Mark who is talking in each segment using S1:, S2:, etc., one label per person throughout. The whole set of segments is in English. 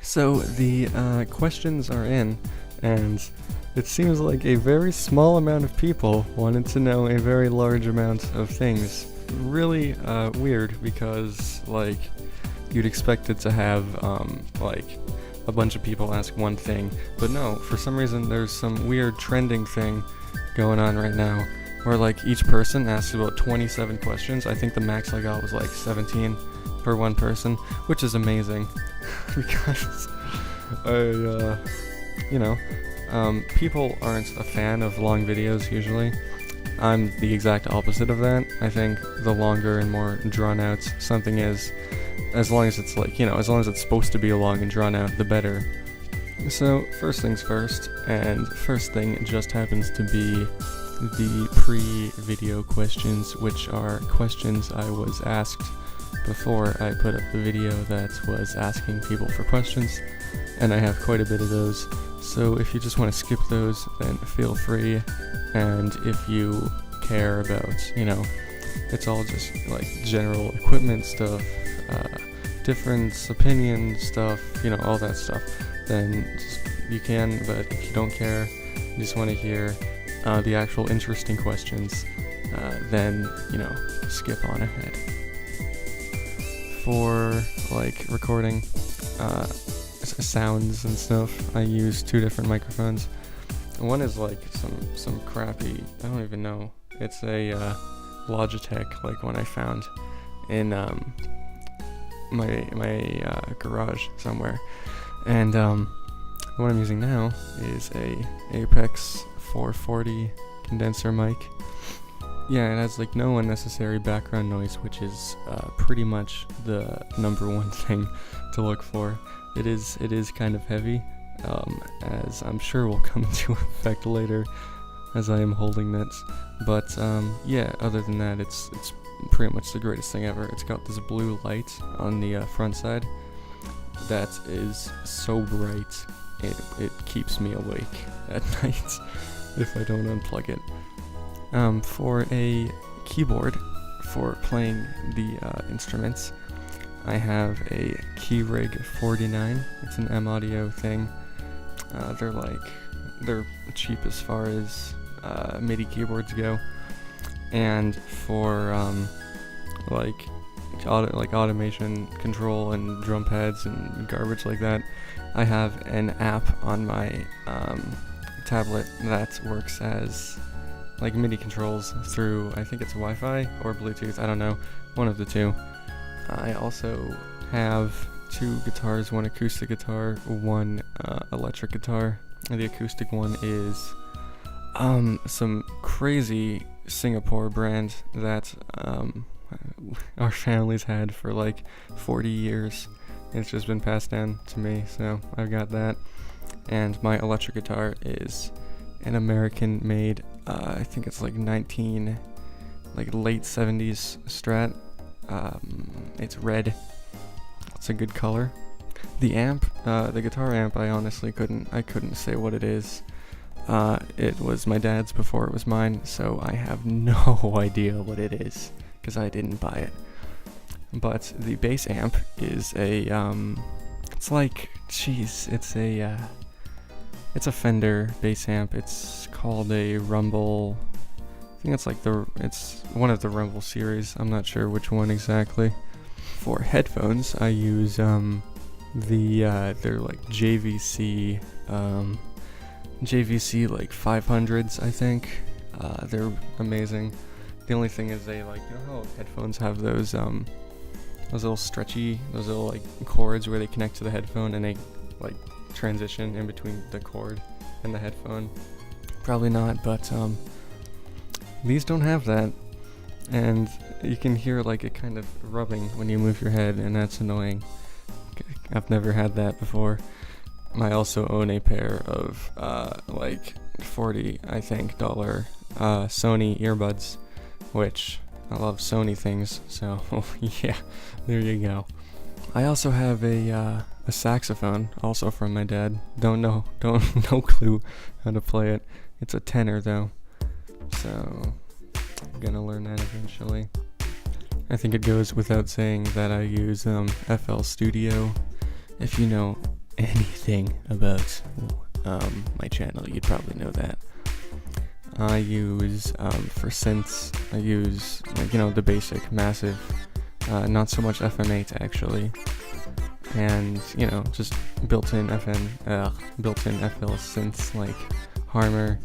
S1: So the questions are in, and it seems like a very small amount of people wanted to know a very large amount of things. Really weird, because like you'd expect it to have like a bunch of people ask one thing, but no, for some reason there's some weird trending thing going on right now where like each person asks about 27 questions. I think the max I got was like 17 per one person, which is amazing because people aren't a fan of long videos usually. I'm the exact opposite of that. I think the longer and more drawn out something is, as long as it's like, as long as it's supposed to be long and drawn out, the better. So first things first, and first thing just happens to be the pre-video questions, which are questions I was asked before I put up the video that was asking people for questions, and I have quite a bit of those. So if you just want to skip those, then feel free. And if you care about, it's all just like general equipment stuff, difference, opinion stuff, all that stuff, then you can. But if you don't care, you just want to hear the actual interesting questions, then, skip on ahead. For like recording sounds and stuff, I use two different microphones. One is like some crappy, I don't even know, it's a Logitech, like one I found in my garage somewhere, and the one I'm using now is a Apex 440 condenser mic. Yeah, it has like no unnecessary background noise, which is pretty much the number one thing to look for. It is kind of heavy, as I'm sure will come into effect later as I am holding it. But yeah, other than that, it's pretty much the greatest thing ever. It's got this blue light on the front side that is so bright it keeps me awake at night if I don't unplug it. For a keyboard for playing the instruments, I have a Keyrig 49. It's an M Audio thing. They're cheap as far as MIDI keyboards go. And for automation control and drum pads and garbage like that, I have an app on my tablet that works as like MIDI controls through, I think it's Wi-Fi or Bluetooth, I don't know, one of the two. I also have two guitars, one acoustic guitar, one electric guitar. The acoustic one is some crazy Singapore brand that our family's had for like 40 years. It's just been passed down to me, so I've got that. And my electric guitar is an American-made, I think it's like late 70s Strat. It's red. It's a good color. The amp, the guitar amp, I honestly couldn't say what it is. It was my dad's before it was mine, so I have no idea what it is, because I didn't buy it. But the bass amp is a, it's a Fender bass amp. It's called a Rumble. I think it's one of the Rumble series. I'm not sure which one exactly. For headphones, I use they're like JVC like 500s, I think. They're amazing. The only thing is they, like, how headphones have those little stretchy, those little like cords where they connect to the headphone and they like transition in between the cord and the headphone. Probably not, but these don't have that, and you can hear like it kind of rubbing when you move your head, and that's annoying. I've never had that before. I also own a pair of like $40, I think, Sony earbuds, which I love Sony things, so yeah, there you go. I also have a saxophone, also from my dad. No clue how to play it. It's a tenor though, so I'm gonna learn that eventually. I think it goes without saying that I use FL Studio. If you know anything about my channel, you'd probably know that. I use, for synths, I use, the basic, massive, not so much FM8 actually, and, just built-in built-in FL synths like Harmer,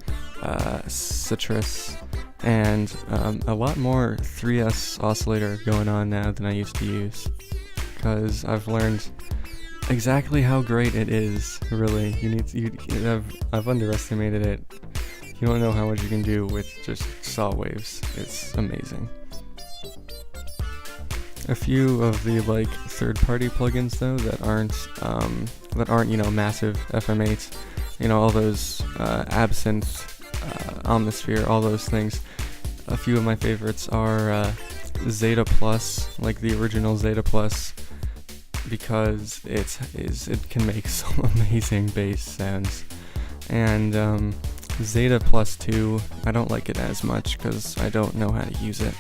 S1: Citrus, and a lot more 3S oscillator going on now than I used to use, because I've learned exactly how great it is. Really, I've underestimated it. You don't know how much you can do with just saw waves. It's amazing. A few of the third-party plugins though that aren't massive FM8s, all those Absinthe, Omnisphere, all those things. A few of my favorites are Zeta Plus, like the original Zeta Plus, because it can make some amazing bass sounds, and Zeta Plus 2, I don't like it as much because I don't know how to use it,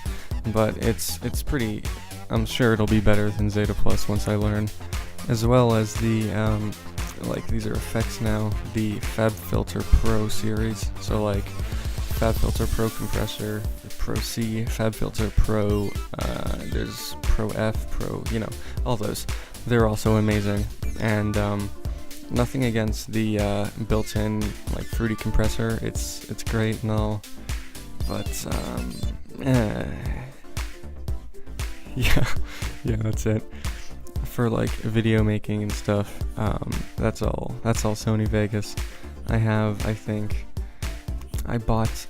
S1: but it's pretty. I'm sure it'll be better than Zeta Plus once I learn, as well as the these are effects now, the FabFilter Pro series. So FabFilter Pro Compressor, Pro C, FabFilter Pro, there's Pro F, Pro, all those. They're also amazing, and nothing against the built-in fruity compressor. It's great and all, but yeah, that's it. For video making and stuff, that's all Sony Vegas. I bought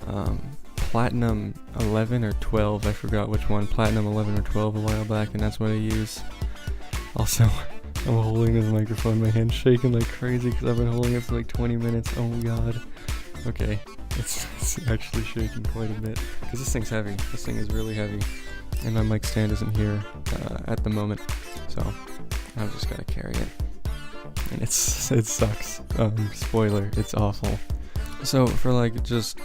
S1: Platinum 11 or 12, I forgot which one, Platinum 11 or 12 a while back, and that's what I use. Also, I'm holding this microphone, my hand's shaking like crazy because I've been holding it for 20 minutes. Oh my god. Okay, it's actually shaking quite a bit because this thing's heavy. This thing is really heavy, and my mic stand isn't here at the moment, so I've just gotta carry it, and it sucks. Spoiler, it's awful. So for just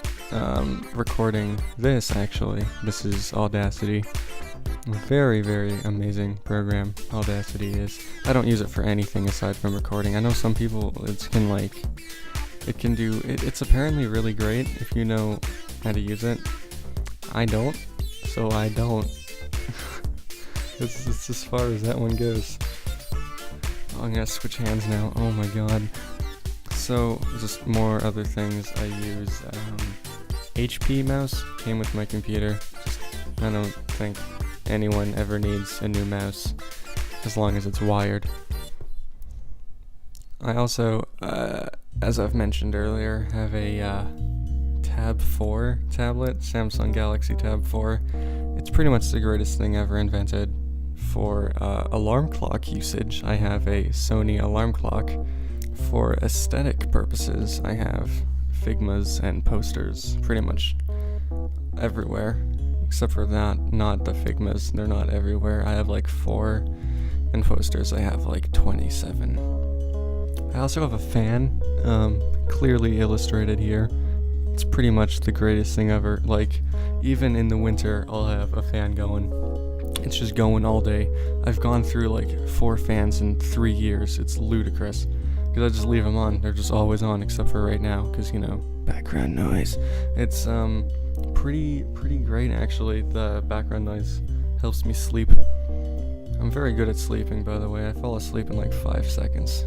S1: recording this, actually, this is Audacity. Very, very amazing program, Audacity is. I don't use it for anything aside from recording. I know some people it's apparently really great if you know how to use it. I don't, so I don't. It's as far as that one goes. Oh, I'm gonna switch hands now. Oh my god. So, just more other things. I use HP mouse, came with my computer. I don't think anyone ever needs a new mouse, as long as it's wired. I also, as I've mentioned earlier, have a Tab 4 tablet, Samsung Galaxy Tab 4. It's pretty much the greatest thing ever invented. For alarm clock usage, I have a Sony alarm clock. For aesthetic purposes, I have Figmas and posters pretty much everywhere, except for not the Figmas. They're not everywhere. I have 4, and posters I have 27. I also have a fan, clearly illustrated here. It's pretty much the greatest thing ever. Even in the winter, I'll have a fan going. It's just going all day. I've gone through 4 fans in 3 years. It's ludicrous. Because I just leave them on. They're just always on, except for right now, because, background noise. It's pretty great, actually. The background noise helps me sleep. I'm very good at sleeping, by the way. I fall asleep in 5 seconds.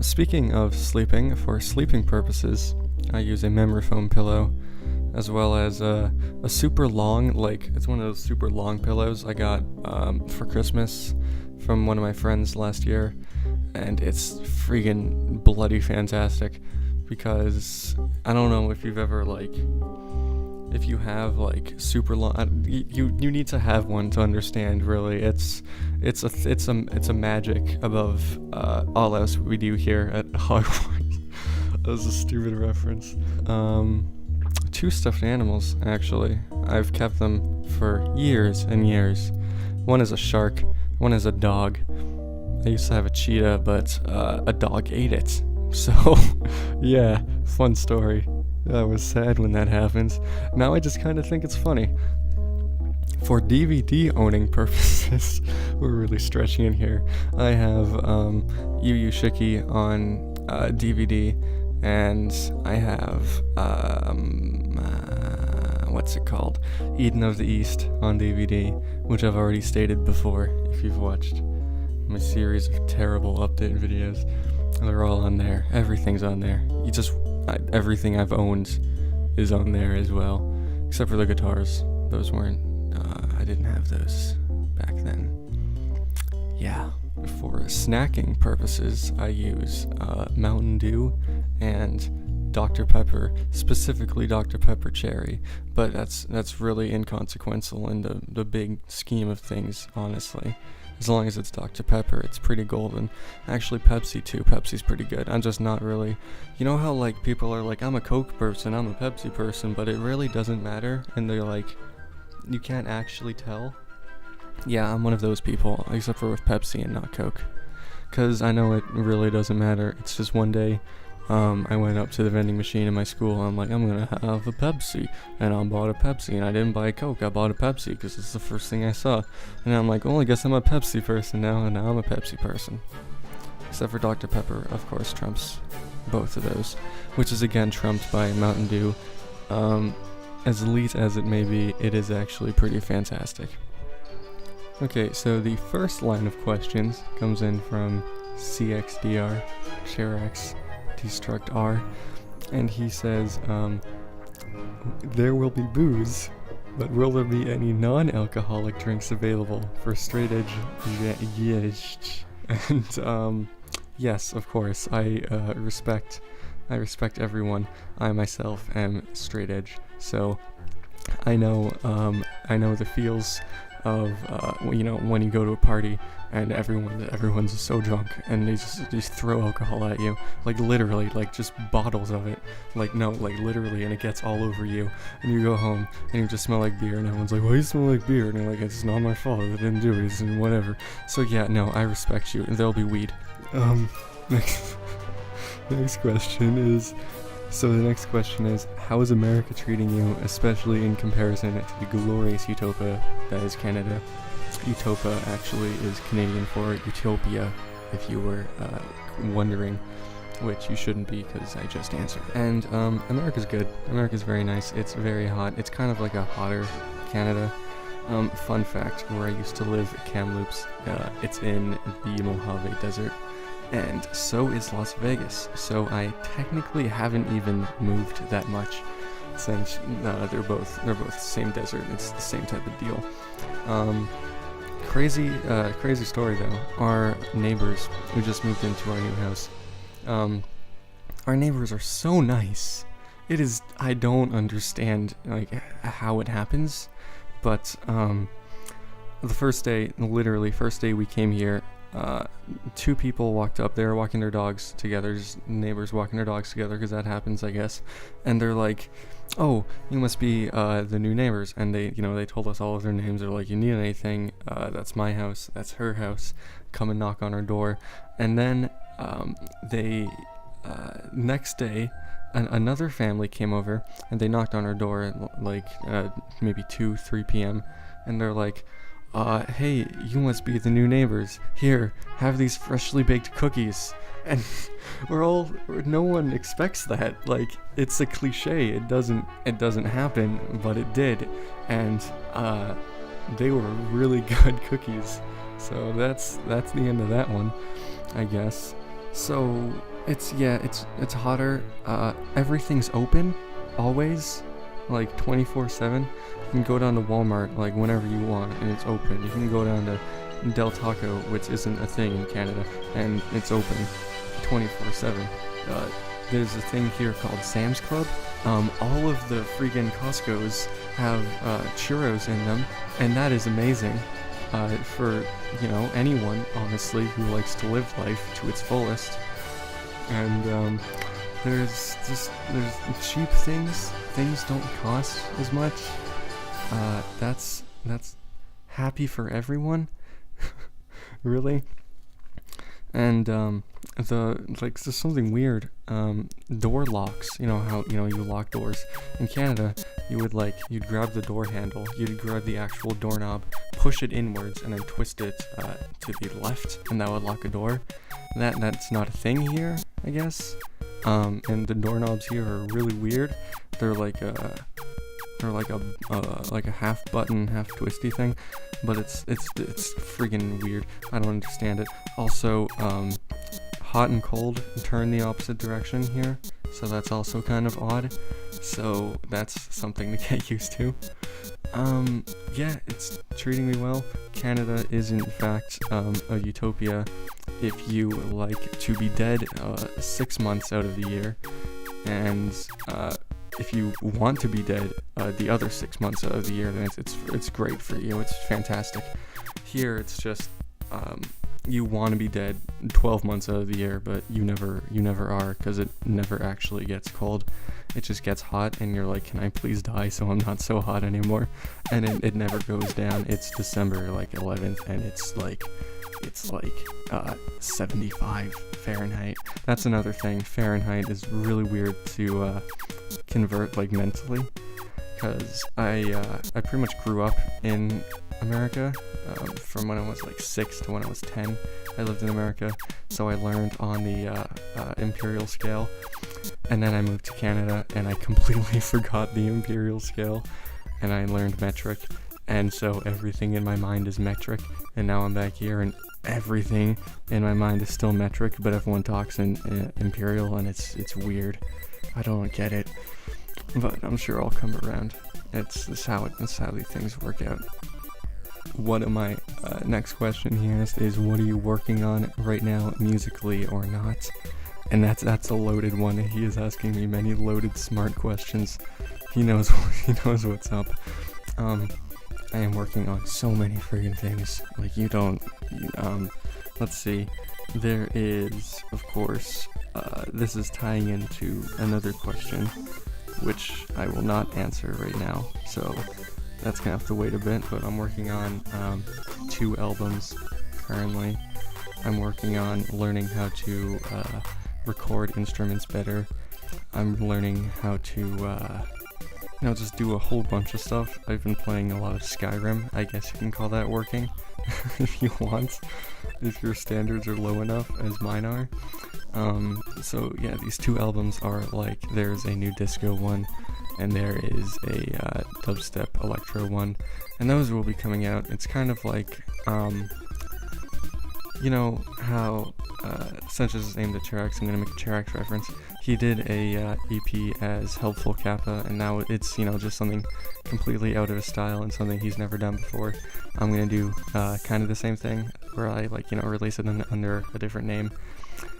S1: Speaking of sleeping, for sleeping purposes, I use a memory foam pillow, as well as a super long, it's one of those super long pillows I got for Christmas from one of my friends last year. And it's freaking bloody fantastic, because I don't know if you've ever if you have super long, you need to have one to understand. Really, it's a magic above all else we do here at Hogwarts. That was a stupid reference. 2 stuffed animals, actually. I've kept them for years and years. One is a shark. One is a dog. I used to have a cheetah, but a dog ate it. So, yeah, fun story. I was sad when that happens. Now I just kind of think it's funny. For DVD owning purposes, we're really stretching it here. I have Yu Yu Shiki on DVD, and I have what's it called? Eden of the East on DVD, which I've already stated before. If you've watched my series of terrible update videos, they're all on there. Everything's on there. Everything I've owned is on there as well, except for the guitars. Those weren't. I didn't have those back then. Yeah. For snacking purposes, I use Mountain Dew and Dr. Pepper, specifically Dr. Pepper Cherry, but that's really inconsequential in the big scheme of things, honestly. As long as it's Dr. Pepper, it's pretty golden. Actually, Pepsi too. Pepsi's pretty good. I'm just not really... You know how, like, people are like, I'm a Coke person, I'm a Pepsi person, but it really doesn't matter, and they're like, you can't actually tell? Yeah, I'm one of those people, except for with Pepsi and not Coke. Because I know it really doesn't matter. It's just one day, I went up to the vending machine in my school, and I'm like, I'm gonna have a Pepsi, and I bought a Pepsi, and I didn't buy a Coke, I bought a Pepsi, because it's the first thing I saw, and I'm like, well, I guess I'm a Pepsi person now, and now I'm a Pepsi person. Except for Dr. Pepper, of course, trumps both of those, which is again trumped by Mountain Dew. As elite as it may be, it is actually pretty fantastic. Okay, so the first line of questions comes in from CXDR, Cherax Destruct R, and he says, there will be booze, but will there be any non-alcoholic drinks available for straight edge? And yes, of course, I respect everyone. I myself am straight edge, so I know the feels of when you go to a party and everyone's so drunk and they just throw alcohol at you, like literally, like just bottles of it, like literally, and it gets all over you, and you go home and you just smell like beer, and everyone's like, why you smell like beer? And you're like, it's not my fault, I didn't do it, and whatever. So yeah, no, I respect you, and there'll be weed. Next question is, so the next question is, how is America treating you, especially in comparison to the glorious utopia that is Canada? Utopia actually is Canadian for utopia, if you were wondering, which you shouldn't be because I just answered. And America's good. America's very nice. It's very hot. It's kind of like a hotter Canada. Fun fact, where I used to live, Kamloops, it's in the Mojave Desert. And so is Las Vegas, so I technically haven't even moved that much, since they're both the same desert. It's the same type of deal. Crazy story though. Our neighbors who just moved into our new house, our neighbors are so nice. It is, I don't understand like how it happens, but the first day we came here. Two people walked up. They were walking their dogs together, just neighbors walking their dogs together, because that happens, I guess. And they're like, "Oh, you must be the new neighbors." And they told us all of their names. They're like, "You need anything? That's my house. That's her house. Come and knock on our door." And then they next day, another family came over and they knocked on our door at like maybe 2-3 p.m. And they're like, hey, you must be the new neighbors. Here, have these freshly baked cookies. And no one expects that. Like, it's a cliche. It doesn't happen, but it did. And they were really good cookies. So that's the end of that one, I guess. So it's hotter. Everything's open, always, like 24/7. You can go down to Walmart like whenever you want, and it's open. You can go down to Del Taco, which isn't a thing in Canada, and it's open 24/7. There's a thing here called Sam's Club. All of the freaking Costco's have churros in them, and that is amazing for anyone, honestly, who likes to live life to its fullest. And there's cheap things. Things don't cost as much. That's happy for everyone. Really. And there's something weird. Door locks. You know how you lock doors in Canada. You'd grab the door handle. You'd grab the actual doorknob, push it inwards, and then twist it to the left, and that would lock a door. That's not a thing here, I guess. And the doorknobs here are really weird. They're like a half button, half twisty thing, but it's freaking weird. I don't understand it. Also, hot and cold turn the opposite direction here, so that's also kind of odd. So that's something to get used to. Yeah, it's treating me well. Canada is in fact a utopia if you like to be dead 6 months out of the year, and if you want to be dead the other 6 months of the year, then it's great for you. It's fantastic. Here, it's just you want to be dead 12 months out of the year, but you never are, because it never actually gets cold. It just gets hot, and you're like, can I please die so I'm not so hot anymore? And it never goes down. It's December 11th, and it's like 75 Fahrenheit. That's another thing. Fahrenheit is really weird to convert mentally, because I pretty much grew up in America from when I was 6 to when I was 10. I lived in America, so I learned on the imperial scale, and then I moved to Canada and I completely forgot the imperial scale, and I learned metric, and so everything in my mind is metric, and now I'm back here and everything in my mind is still metric, but everyone talks in imperial, and it's weird. I don't get it, but I'm sure I'll come around. That's how these things work out. What am I? Next question here is what are you working on right now, musically or not? And that's a loaded one. He is asking me many loaded, smart questions. He knows what's up. I am working on so many friggin' things. Let's see. There is, of course, this is tying into another question, which I will not answer right now. So that's gonna have to wait a bit, but I'm working on 2 albums currently. I'm working on learning how to record instruments better. I'm learning how to just do a whole bunch of stuff. I've been playing a lot of Skyrim. I guess you can call that working if you want, if your standards are low enough as mine are. So yeah, these 2 albums are there's a new disco one, and there is a dubstep electro one, and those will be coming out. It's kind of like, how Sanchez named the Chirax. I'm gonna make a Chirax reference. He did a EP as Helpful Kappa, and now it's just something completely out of his style and something he's never done before. I'm gonna do kind of the same thing, where I release it under a different name.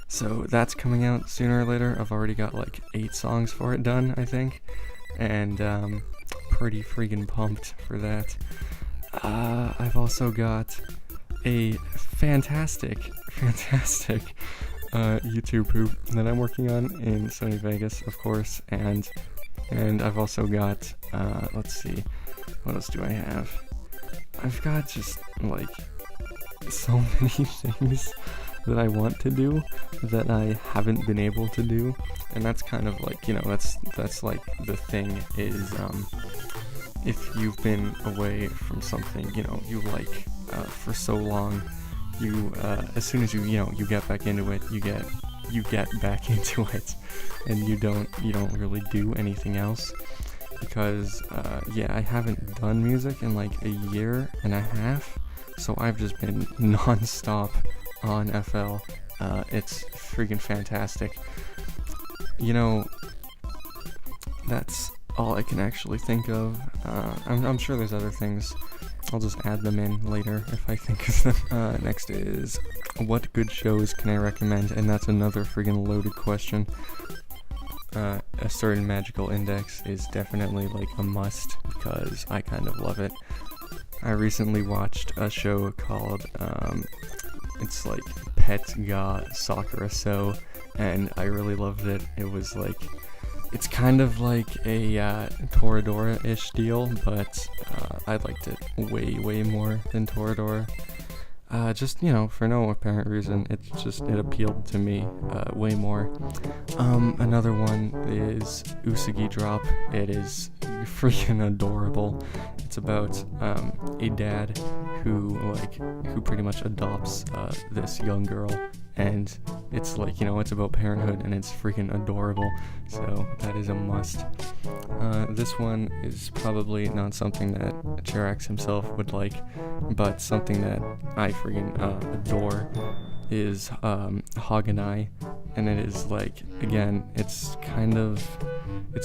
S1: So that's coming out sooner or later. I've already got 8 songs for it done, I think, and pretty freaking pumped for that. I've also got a fantastic YouTube hoop that I'm working on in Sony Vegas, of course, and I've also got let's see, what else do I have? I've got just so many things that I want to do that I haven't been able to do, and that's kind of that's the thing is if you've been away from something you for so long, you as soon as you get back into it, you get back into it, and you don't really do anything else, because I haven't done music in a year and a half, so I've just been non-stop on FL. It's freaking fantastic. That's all I can actually think of. I'm sure there's other things. I'll just add them in later if I think of them. Next is, what good shows can I recommend? And that's another friggin' loaded question. A certain magical index is definitely a must, because I kind of love it. I recently watched a show called it's Pet Ga Sakura So, and I really loved it. It was it's kind of like a Toradora-ish deal, but I liked it way more than Toradora. Just, for no apparent reason. It appealed to me way more. Another one is Usagi Drop. It is freaking adorable. It's about a dad who pretty much adopts this young girl, and it's it's about parenthood, and it's freaking adorable. So that is a must. This one is probably not something that Chirax himself would like, but something that I freaking adore is QnA, and it is again, it's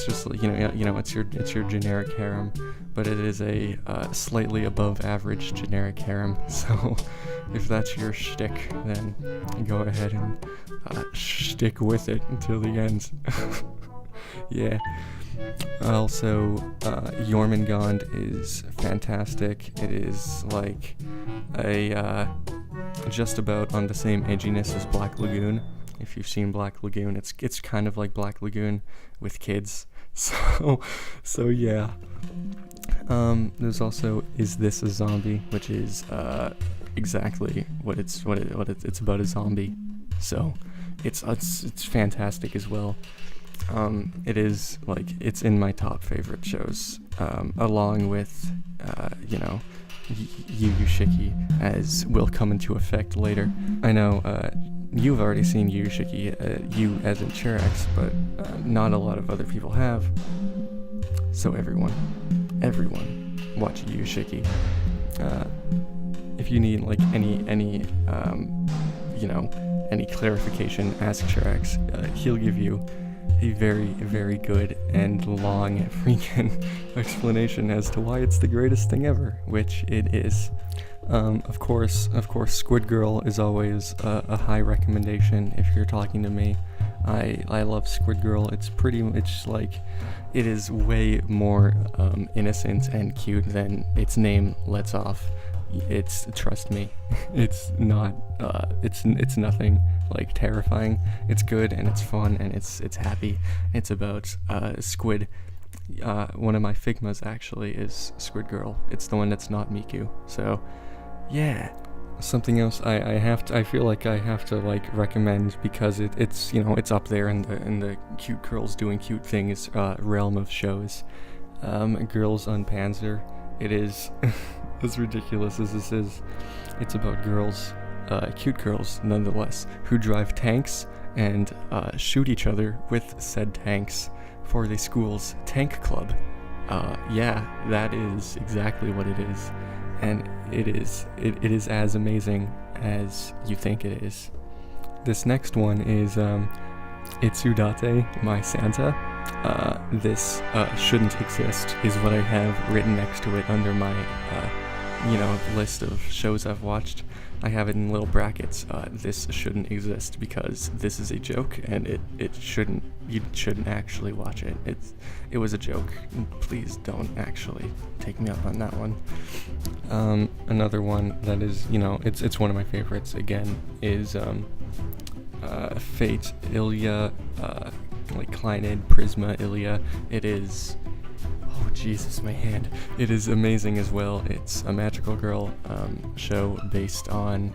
S1: just it's your generic harem, but it is a slightly above average generic harem. So if that's your shtick, then go ahead and stick with it until the end. Yeah. Also, Jormungand is fantastic. It is just about on the same edginess as Black Lagoon. If you've seen Black Lagoon, it's kind of like Black Lagoon with kids. So yeah. There's also Is This a Zombie, which is exactly what it's about, a zombie. So it's fantastic as well. It is it's in my top favorite shows, along with Yu Yu Shiki, as will come into effect later. I know you've already seen Yu Yu Shiki, you as in Chirax, but not a lot of other people have. So everyone watch Yu Yu Shiki. If you need any clarification, ask Chirax. He'll give you a very, very good and long freaking explanation as to why it's the greatest thing ever, which it is. Of course, Squid Girl is always a high recommendation if you're talking to me. I love Squid Girl. It's it is way more innocent and cute than its name lets off. Trust me, it's not, it's nothing terrifying. It's good, and it's fun, and it's happy. It's about squid. One of my Figmas actually is Squid Girl. It's the one that's not Miku. So yeah. Something else I feel like I have to recommend, because it's up there in the cute girls doing cute things realm of shows. Girls on Panzer. It is as ridiculous as this is. It's about girls, cute girls nonetheless, who drive tanks and shoot each other with said tanks for the school's tank club. Yeah, that is exactly what it is. And it is as amazing as you think it is. This next one is Itsudate, My Santa. This shouldn't exist is what I have written next to it under my list of shows I've watched. I have it in little brackets. This shouldn't exist because this is a joke, and it shouldn't. You shouldn't actually watch it. It was a joke. Please don't actually take me up on that one. Another one that is, it's one of my favorites. Again, is Fate, Ilya, Clynid, Prisma, Ilya. It is. Oh Jesus, my hand. It is amazing as well. It's a magical girl show based on,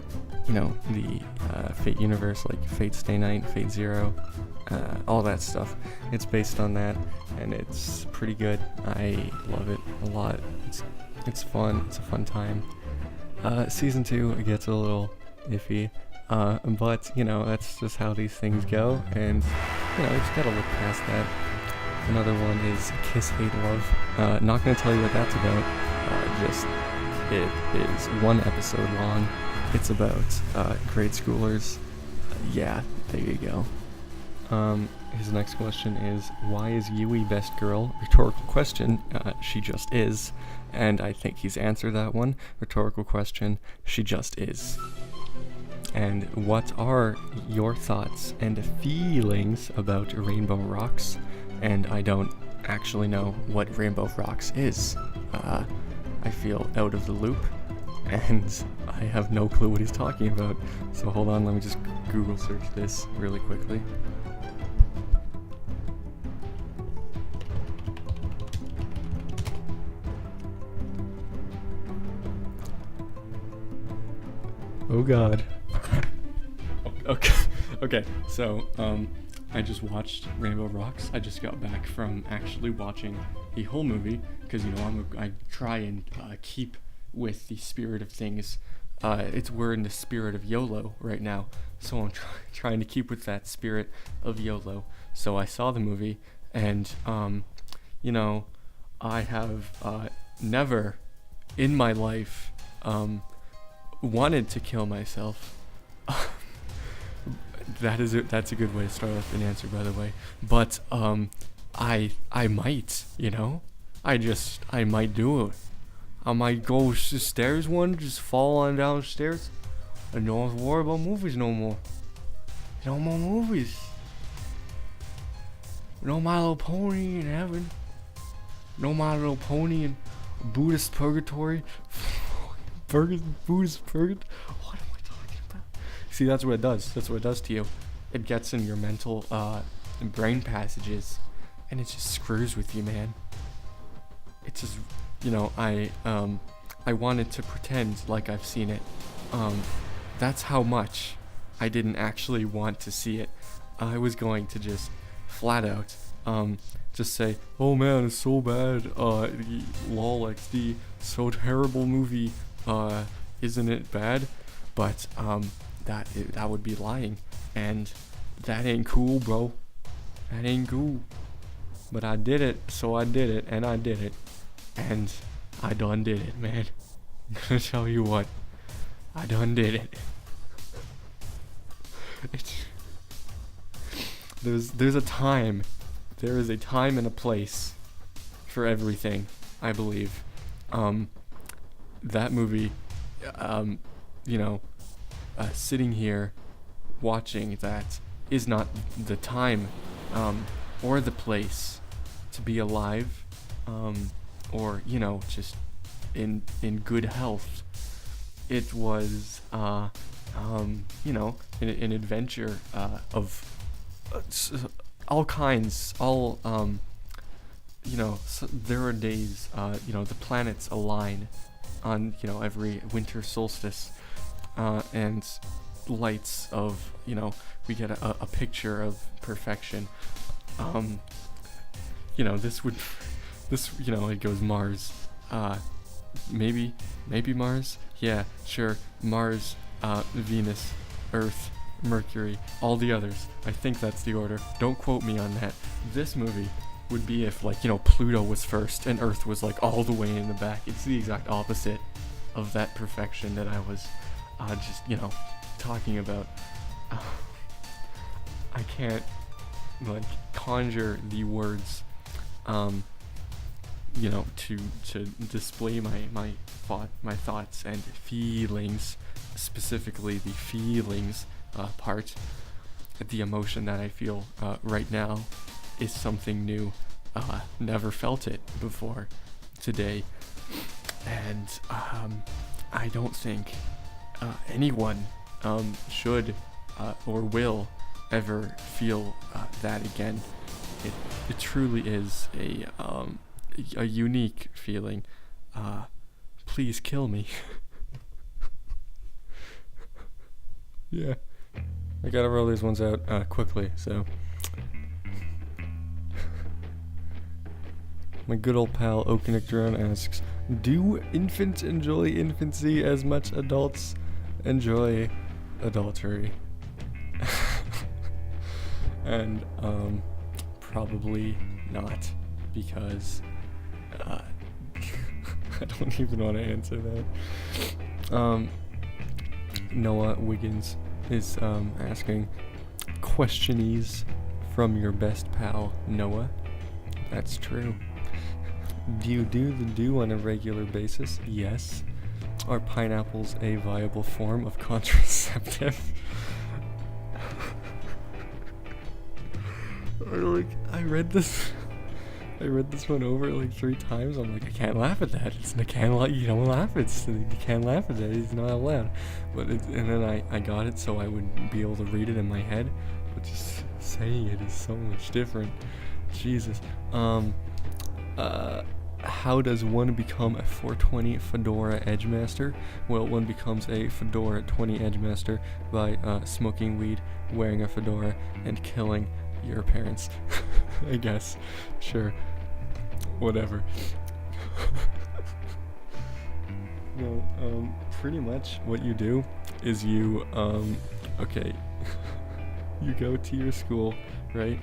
S1: the Fate universe, like Fate Stay Night, Fate Zero, all that stuff. It's based on that, and it's pretty good. I love it a lot. It's fun. It's a fun time. Season 2, it gets a little iffy, but that's just how these things go, and you just gotta look past that. Another one is Kiss Hate Love. Not gonna tell you what that's about. It is one episode long. It's about grade schoolers. Yeah, there you go. His next question is, why is Yui best girl? Rhetorical question. She just is. And I think he's answered that one. Rhetorical question. She just is. And what are your thoughts and feelings about Rainbow Rocks? And I don't actually know what Rainbow Rocks is. I feel out of the loop, and I have no clue what he's talking about. So hold on, let me just Google search this really quickly. Oh God. Okay. Okay. So, I just watched Rainbow Rocks. I just got back from actually watching the whole movie because I try and keep with the spirit of things. We're in the spirit of YOLO right now, so I'm trying to keep with that spirit of YOLO. So I saw the movie, and I have never in my life wanted to kill myself. That's a good way to start off an answer, by the way. But I might, I might do it. I might go stairs just fall on downstairs. I don't have to worry about movies no more. No more movies. No My Little Pony in heaven. No My Little Pony in Buddhist purgatory. Buddhist purgatory. What am I talking about? See, that's what it does. That's what it does to you. It gets in your mental brain passages, and it just screws with you, man. It just, I wanted to pretend like I've seen it. That's how much I didn't actually want to see it. I was going to just flat out just say, oh man, it's so bad, lol XD, so terrible movie, isn't it bad? But that would be lying, and that ain't cool, bro. That ain't cool. But I did it, so I did it, and I did it, and I done did it, man. I'm gonna tell you what, I done did it. There's a time, there is a time and a place for everything, I believe. That movie, sitting here watching that is not the time or the place to be alive, or just in good health. It was an adventure of all kinds, so there are days, the planets align on, every winter solstice, and lights of, we get a picture of perfection. It goes Mars, maybe Mars, yeah, sure, Mars, Venus, Earth, Mercury, all the others. I think that's the order. Don't quote me on that. This movie would be if, Pluto was first and Earth was, all the way in the back. It's the exact opposite of that perfection that I was, talking about. I can't, conjure the words, to display my thoughts and feelings, specifically the feelings part. The emotion that I feel right now is something new. Never felt it before today, and I don't think anyone should or will ever feel that again. It truly is a unique feeling. Please kill me. Yeah, I gotta roll these ones out quickly. So my good old pal Okinik Drone asks, do infants enjoy infancy as much adults enjoy adultery? And probably not, because I don't even want to answer that. Noah Wiggins is asking, questiones from your best pal Noah. That's true. Do you do the do on a regular basis? Yes. Are pineapples a viable form of contraceptive? I read this one over 3 times. I'm like, I can't laugh at that. You don't laugh. You can't laugh at that. It's not allowed. And then I got it so I would be able to read it in my head. But just saying it is so much different. Jesus. how does one become a 420 Fedora Edgemaster? Well, one becomes a Fedora 20 Edgemaster by smoking weed, wearing a fedora, and killing your parents. I guess. Sure. Whatever. No, pretty much what you do is you, okay, you go to your school, right?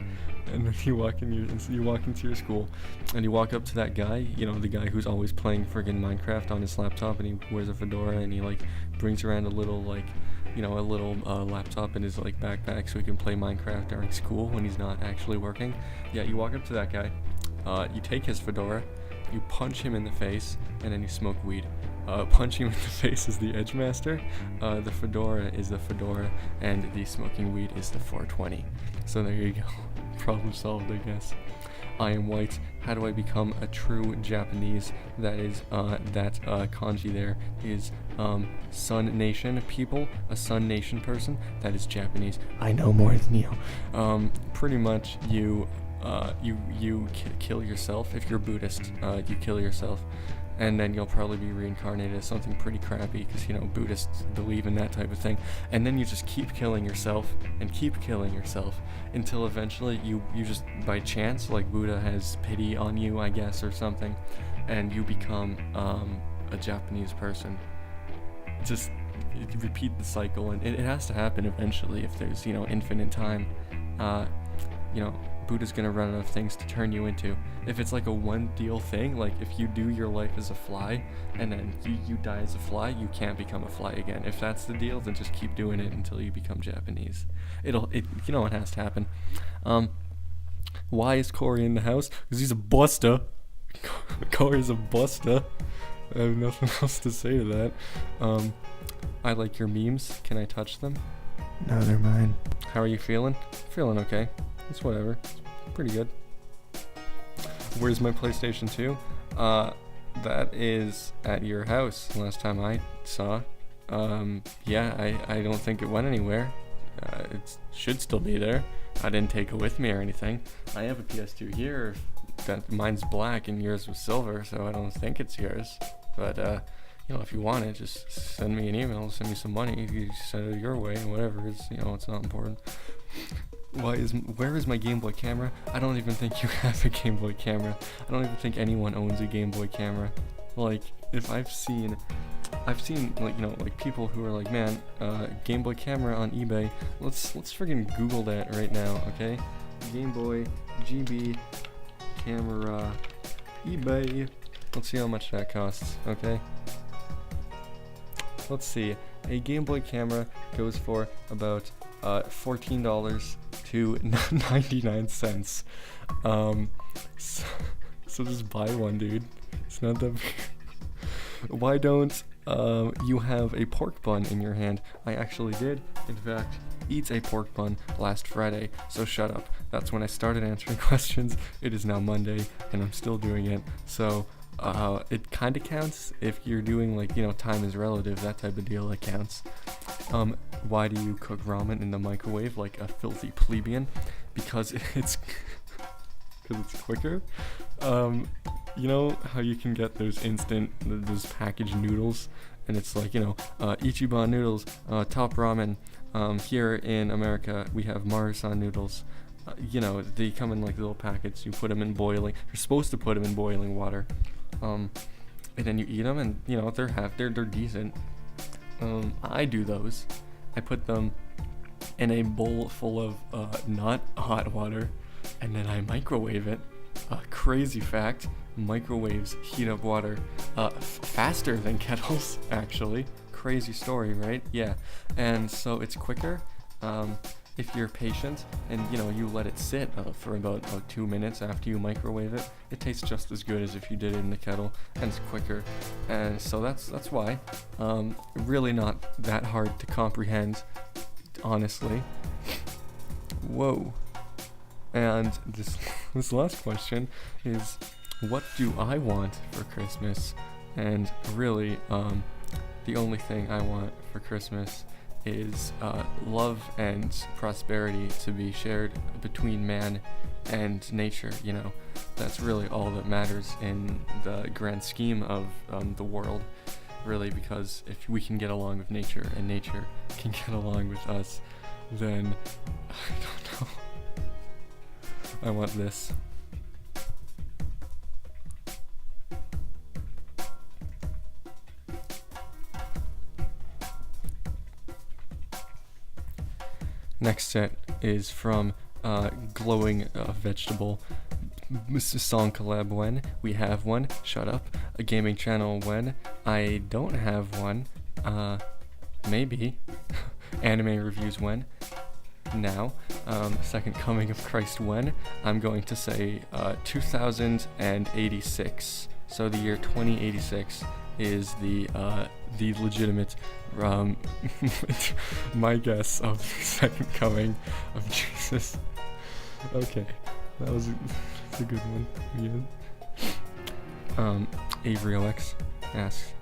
S1: And then you walk into your school, and you walk up to that guy, the guy who's always playing friggin' Minecraft on his laptop, and he wears a fedora, and he brings around a little laptop in his backpack so he can play Minecraft during school when he's not actually working. Yeah, you walk up to that guy, you take his fedora, you punch him in the face, and then you smoke weed. Punching him in the face is the Edgemaster, the fedora is the fedora, and the smoking weed is the 420. So there you go. Problem solved, I guess. I am white. How do I become a true Japanese? That is, that kanji there is Sun Nation people, a Sun Nation person. That is Japanese. I know more than you. Pretty much you kill yourself. If you're Buddhist, you kill yourself. And then you'll probably be reincarnated as something pretty crappy because, Buddhists believe in that type of thing. And then you just keep killing yourself and keep killing yourself until eventually you just, by chance, Buddha has pity on you, I guess, or something, and you become a Japanese person. Just repeat the cycle, and it has to happen eventually if there's, infinite time. Buddha's gonna run out of things to turn you into. If it's a one deal thing, if you do your life as a fly and then you die as a fly, you can't become a fly again. If that's the deal, then just keep doing it until you become Japanese. It has to happen. Why is Corey in the house? Because he's a buster. Corey's a buster. I have nothing else to say to that. I like your memes. Can I touch them?
S2: No, they're mine.
S1: How are you feeling? Feeling okay. It's whatever. It's pretty good. Where's my PlayStation 2? That is at your house. Last time I saw. Yeah, I don't think it went anywhere. It should still be there. I didn't take it with me or anything. I have a PS2 here. Mine's black and yours was silver, so I don't think it's yours. But if you want it, just send me an email, send me some money. You send it your way, whatever. It's not important. Where is my Game Boy camera? I don't even think you have a Game Boy camera. I don't even think anyone owns a Game Boy camera. If I've seen people who are man, Game Boy camera on eBay. Let's friggin' Google that right now, okay? Game Boy GB camera eBay. Let's see how much that costs, okay? Let's see. A Game Boy camera goes for about $14 to 99 cents. So just buy one, dude. It's not that big. Why don't you have a pork bun in your hand? I actually did, in fact, eat a pork bun last Friday, so shut up. That's when I started answering questions. It is now Monday, and I'm still doing it, so it kind of counts if you're doing time is relative, that type of deal. It counts. Why do you cook ramen in the microwave like a filthy plebeian? Because it's quicker. You know how you can get those packaged noodles, and it's Ichiban noodles, top ramen. Here in America we have Marasan noodles. They come in little packets. You put them in boiling. You're supposed to put them in boiling water. And then you eat them, and they're decent. I do those. I put them in a bowl full of not hot water, and then I microwave it. Crazy fact: microwaves heat up water faster than kettles. Actually, crazy story, right? Yeah, and so it's quicker. If you're patient and you let it sit for about 2 minutes after you microwave it, it tastes just as good as if you did it in the kettle, and it's quicker. And so that's why. Really not that hard to comprehend, honestly. Whoa. And this last question is, what do I want for Christmas? And really, the only thing I want for Christmas is love and prosperity to be shared between man and nature. That's really all that matters in the grand scheme of the world, really, because if we can get along with nature and nature can get along with us, then I don't know. I want this. Next set is from Glowing Vegetable. Mr. Song collab when we have one. Shut up. A gaming channel when I don't have one. Maybe. Anime reviews when. Now. Second Coming of Christ when. I'm going to say 2086. So the year 2086 is the legitimate my guess of the second coming of Jesus. Okay, that's a good one. Yeah. Avery OX asks,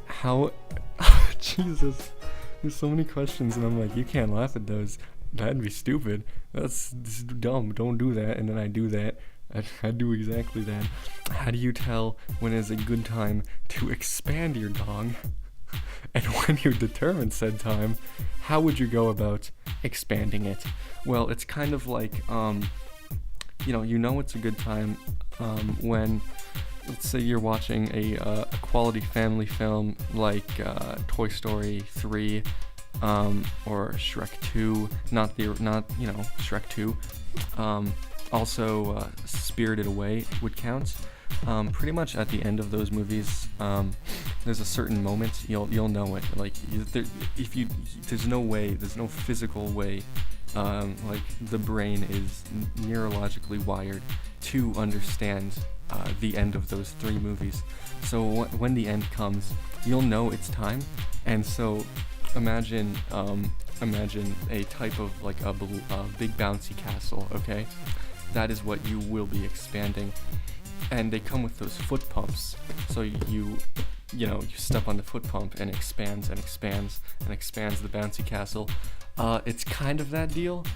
S1: how Jesus, there's so many questions and I'm like, you can't laugh at those. That'd be stupid. That's dumb. Don't do that. And then I do that. I do exactly that. How do you tell when is a good time to expand your dong? And when you determine said time, how would you go about expanding it? Well, it's kind of like, it's a good time when, let's say you're watching a quality family film like Toy Story 3 or Shrek 2, not Shrek 2. Also, Spirited Away would count. Pretty much at the end of those movies, there's a certain moment you'll know it. Like there's no physical way. Like the brain is neurologically wired to understand the end of those three movies. So when the end comes, you'll know it's time. And so imagine a type of like a big bouncy castle. Okay, that is what you will be expanding. And they come with those foot pumps, so you step on the foot pump and expands the bouncy castle. It's kind of that deal.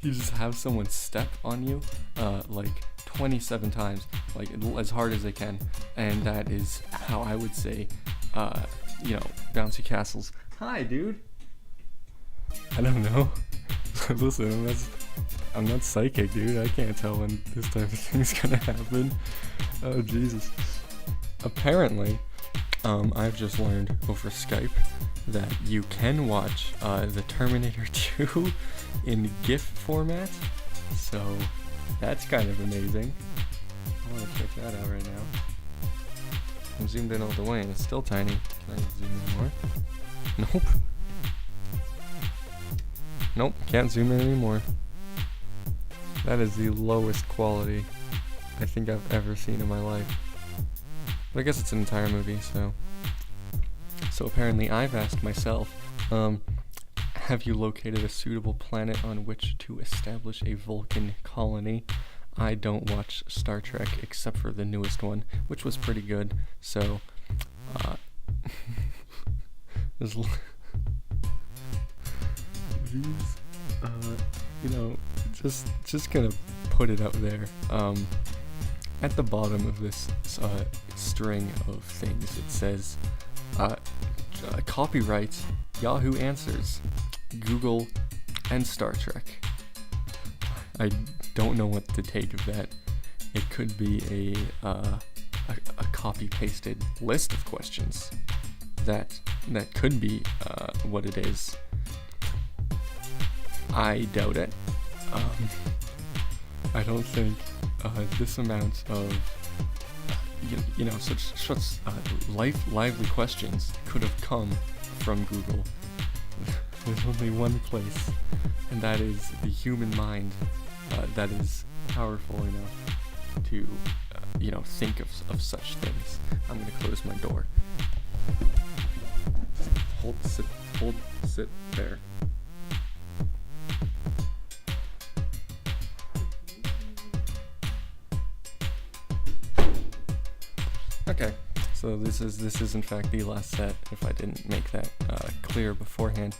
S1: You just have someone step on you like 27 times, like as hard as they can, and that is how I would say bouncy castles. Hi, dude. I don't know. Listen, I'm not psychic, dude. I can't tell when this type of thing's gonna happen. Oh, Jesus. Apparently, I've just learned over Skype that you can watch the Terminator 2 in GIF format. So, that's kind of amazing. I want to check that out right now. I'm zoomed in all the way and it's still tiny. Can I zoom in more? Nope. Nope, can't zoom in anymore. That is the lowest quality I think I've ever seen in my life. But I guess it's an entire movie, so apparently I've asked myself, have you located a suitable planet on which to establish a Vulcan colony? I don't watch Star Trek except for the newest one, which was pretty good, so there's these, just gonna put it out there. At the bottom of this string of things, it says, copyright Yahoo Answers, Google, and Star Trek. I don't know what to take of that. It could be a copy-pasted list of questions. That could be what it is. I doubt it. I don't think this amount of such lively questions could have come from Google. There's only one place, and that is the human mind that is powerful enough to think of such things. I'm gonna close my door. Sit there. Okay, So this is in fact the last set, if I didn't make that clear beforehand.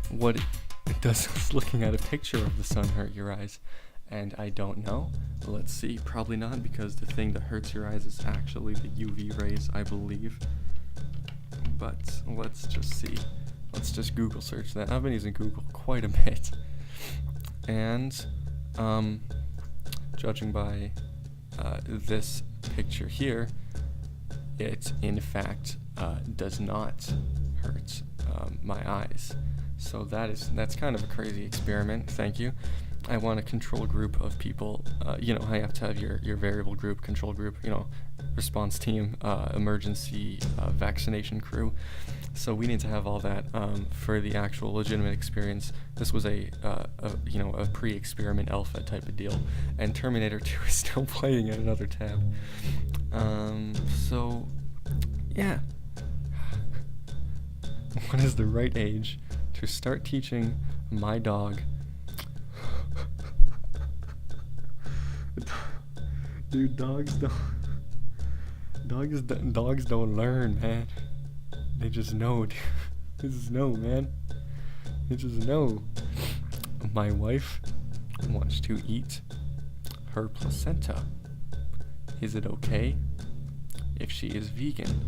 S1: What does looking at a picture of the sun hurt your eyes? And I don't know. Let's see. Probably not, because the thing that hurts your eyes is actually the UV rays, I believe. But let's just see. Let's just Google search that. I've been using Google quite a bit. And judging by this picture here, it in fact does not hurt my eyes. So that's kind of a crazy experiment. Thank you. I want a control group of people. You know, I have to have your variable group, control group, you know, response team, emergency vaccination crew. So we need to have all that for the actual legitimate experience. This was a pre-experiment alpha type of deal, and Terminator 2 is still playing at another tab. So yeah. What is the right age to start teaching my dog? Dude, dogs don't learn, man. They just know. They just know, man. They just know. My wife wants to eat her placenta. Is it okay if she is vegan?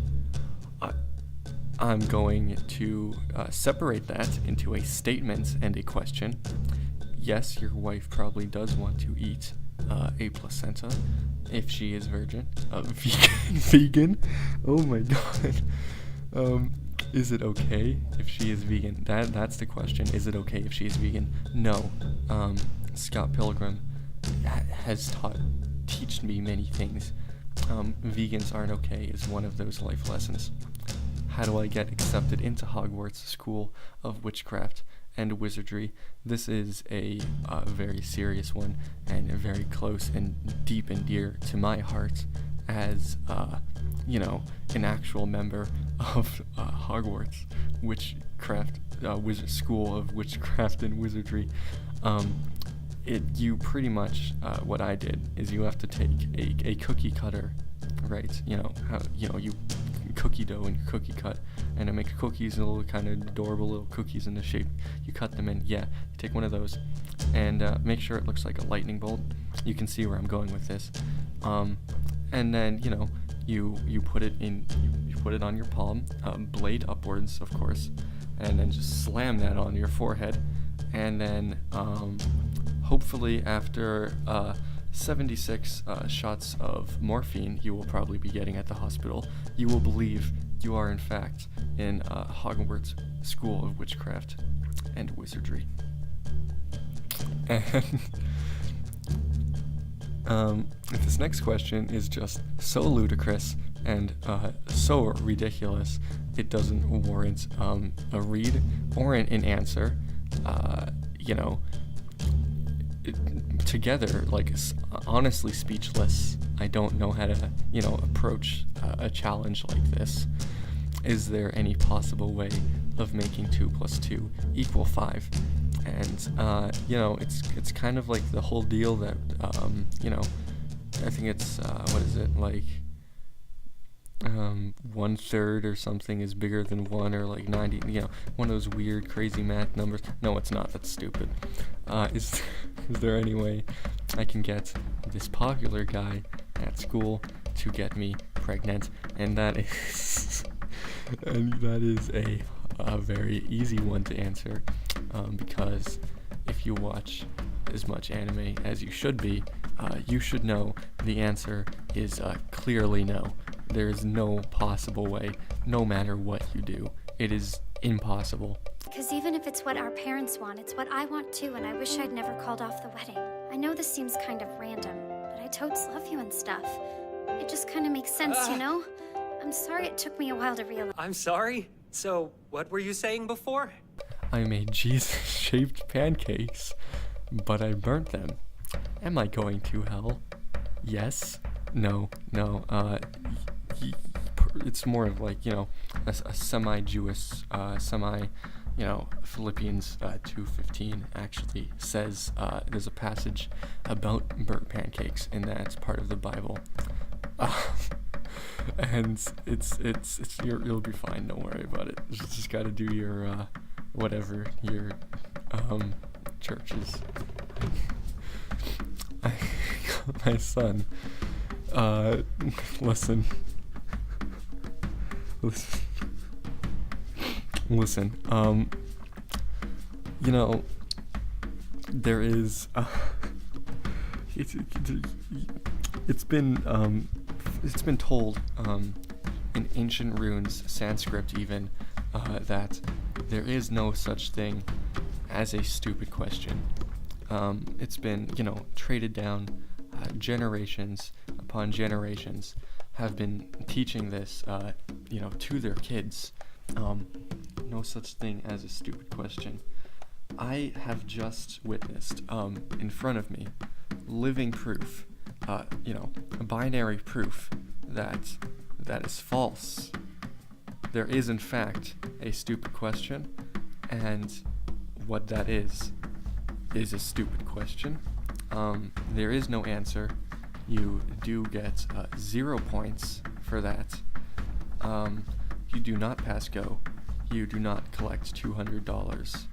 S1: I'm going to separate that into a statement and a question. Yes, your wife probably does want to eat a placenta if she is vegan. Vegan? Oh my god. Is it okay if she is vegan? That's the question. Is it okay if she is vegan? No. Scott Pilgrim has taught me many things. Vegans aren't okay is one of those life lessons. How do I get accepted into Hogwarts School of Witchcraft and Wizardry? This is a very serious one, and very close and deep and dear to my heart as, an actual member of Hogwarts Witchcraft, School of Witchcraft and Wizardry. You pretty much, what I did is you have to take a cookie cutter, right? You cookie dough and your cookie cut, and to make cookies, little kind of adorable little cookies in the shape you cut them in. Yeah, you take one of those and make sure it looks like a lightning bolt. You can see where I'm going with this. And then you put it in, you put it on your palm, blade upwards, of course, and then just slam that on your forehead, and then hopefully after 76 shots of morphine you will probably be getting at the hospital, you will believe you are in fact in Hogwarts School of Witchcraft and Wizardry. And this next question is just so ludicrous and so ridiculous it doesn't warrant a read or an answer. Together, honestly speechless. I don't know how to, approach a challenge like this. Is there any possible way of making 2 + 2 = 5? And, it's kind of like the whole deal that, I think it's, 1/3 or something is bigger than 1, or 90, one of those weird, crazy math numbers. No, it's not. That's stupid. Is there any way I can get this popular guy at school to get me pregnant? And that is, a very easy one to answer, because if you watch as much anime as you should be, you should know the answer is clearly no. There is no possible way, no matter what you do. It is impossible.
S2: Because even if it's what our parents want, it's what I want too, and I wish I'd never called off the wedding. I know this seems kind of random, but I totes love you and stuff. It just kind of makes sense, I'm sorry it took me a while to realize.
S3: I'm sorry? So, what were you saying before?
S1: I made Jesus-shaped pancakes, but I burnt them. Am I going to hell? Yes. No. It's more of a semi-Jewish, Philippians 2:15 actually says there's a passage about burnt pancakes, and that's part of the Bible. And it's you'll be fine. Don't worry about it. Just got to do your whatever your churches. My son. Listen. You know, there is. It's been told in ancient runes, Sanskrit even, that there is no such thing as a stupid question. It's been, traded down. Generations upon generations have been teaching this, to their kids. No such thing as a stupid question. I have just witnessed, in front of me, living proof, binary proof that is false. There is, in fact, a stupid question, and what that is a stupid question. There is no answer. You do get 0 points for that. You do not pass go. You do not collect $200.